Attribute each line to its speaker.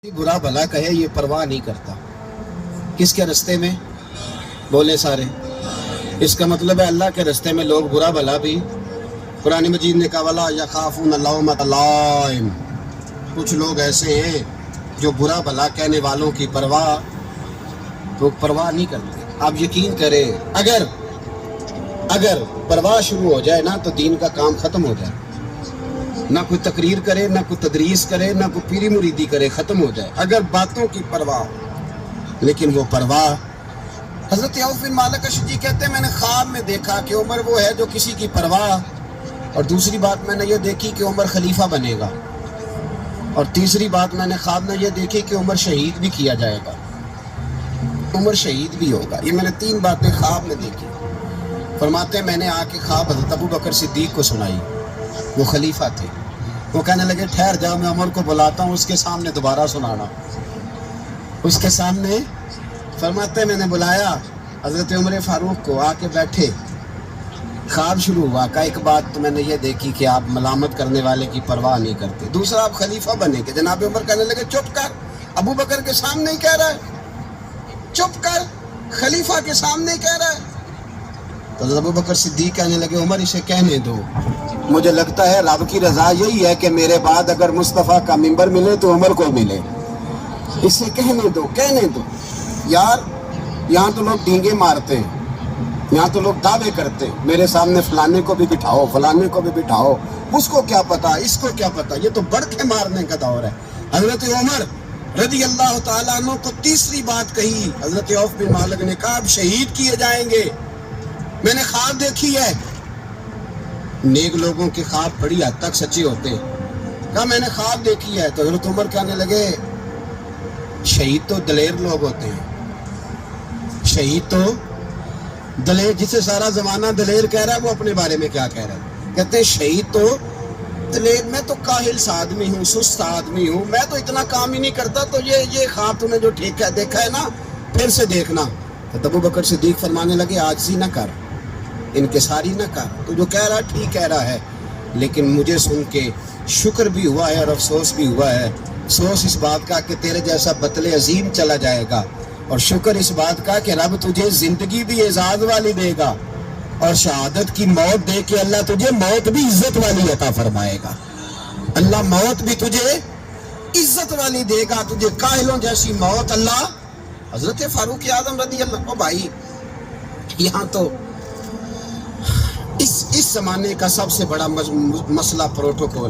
Speaker 1: बुरा भला कहे ये परवाह नहीं करता। किसके रास्ते में बोले सारे? इसका मतलब है अल्लाह के रास्ते में लोग बुरा भला भी। कुरान मजीद ने कहा वला यखाफून लौमत लाइम। कुछ लोग ऐसे हैं जो बुरा भला कहने वालों की परवाह नहीं करते। आप यकीन करें अगर परवाह शुरू हो जाए ना तो दीन का काम खत्म हो जाए। ना कोई तकरीर करे, ना कोई तदरीस करे, ना कोई पीरी मुरीदी करे, ख़त्म हो जाए अगर बातों की परवाह हो। लेकिन वो परवाह, हज़रत औफ बिन मालिक अशजी कहते हैं मैंने ख्वाब में देखा कि उमर वो है जो किसी की परवाह, और दूसरी बात मैंने ये देखी कि उमर खलीफा बनेगा, और तीसरी बात मैंने ख्वाब में ये देखी कि उमर शहीद भी किया जाएगा, उमर शहीद भी होगा। ये मैंने तीन बातें ख्वाब में देखी। फरमाते मैंने आके ख्वाब हज़रत अबू बकर सिद्दीक को सुनाई, वो खलीफा थे। वो कहने लगे ठहर जाओ, मैं उमर को बुलाता हूँ, उसके सामने दोबारा सुनाना। उसके सामने फरमाते मैंने बुलाया हज़रत उमर फारूक को, आके बैठे, ख्वाब शुरू हुआ। का एक बात तो मैंने ये देखी कि आप मलामत करने वाले की परवाह नहीं करते, दूसरा आप खलीफा बने के। जनाब उमर कहने लगे चुप कर, अबू बकर के सामने ही कह रहा है, चुप कर, खलीफा के सामने ही कह रहा है। तो अबू बकर सिद्दीक कहने लगे उमर इसे कहने दो, मुझे लगता है रब की रज़ा यही है कि मेरे बाद अगर मुस्तफ़ा का मिंबर मिले तो उमर को मिले, इसे कहने दो। यार यहाँ तो लोग डींगे मारते हैं, यहाँ तो लोग दावे करते हैं, मेरे सामने फलाने को भी बिठाओ, फलाने को भी बिठाओ, उसको क्या पता, इसको क्या पता, ये तो बढ़के मारने का दौर है। हज़रत उमर रज़ी अल्लाह तआला अन्हु को तीसरी बात कही। हज़रत औफ बिन मालिक ने कहा अब शहीद किए जाएंगे, मैंने ख्वाब देखी है। नेक लोगों के ख्वाब बड़ी हद तक सच्चे होते हैं। कहा मैंने ख्वाब देखी है। तो हज़रत उमर कहने लगे शहीद तो दलेर लोग होते हैं, शहीद तो दलेर, जिसे सारा जमाना दलेर कह रहा है वो अपने बारे में क्या कह रहा है? कहते हैं शहीद तो दलेर, मैं तो काहिल सा आदमी हूँ, सुस्त आदमी हूँ, मैं तो इतना काम ही नहीं करता। तो ये ख्वाब तूने जो ठीक है देखा है ना, फिर से देखना। तो अबू बकर सिद्दीक फरमाने लगे आजिज़ी न कर, इनकिसारी न कर, तो जो कह रहा ठीक कह रहा है, लेकिन मुझे सुन के शुक्र भी हुआ है और अफसोस भी हुआ है। अफसोस इस बात का कि तेरे जैसा बतले अजीम चला जाएगा, और शुक्र इस बात का कि रब तुझे जिंदगी भी एजाज वाली देगा, और शहादत की मौत दे के अल्लाह तुझे मौत भी इज्जत वाली अता फरमाएगा। अल्लाह मौत भी तुझे इज्जत वाली देगा, तुझे काहिलों जैसी मौत अल्लाह। हजरत फारूक आज़म रज़ी अल्लाह, ओ भाई यहाँ तो इस जमाने का सबसे बड़ा मसला प्रोटोकॉल